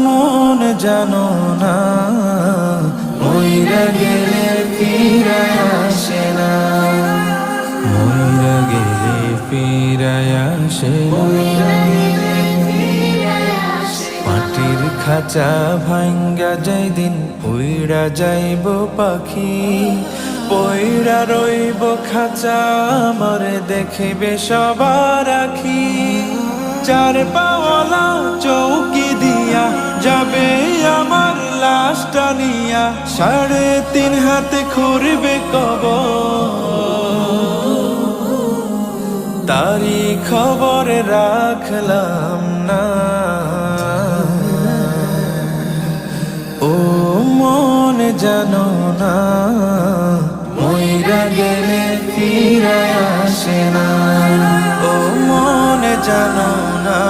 মন জানো না, মইরা গেলে ফিরায় আসে না, মইরা গেলে ফিরায় আসে না। মাটির খাঁচা ভাঙ্গা যাই দিন উইড়া যাইব পাখি, পইড়া রইব খাঁচা আমারে দেখিবে সবার আখি। চার পাওয়ালা চৌকি দিয়া যাবে আমার লাশটা নিয়া, 3.5 হাতে খুঁড়বে কবর, তারি খবর রাখলাম না। ও মন জানো না, মইরা গেলে ফিরায় আসে না, ও মন জানো না।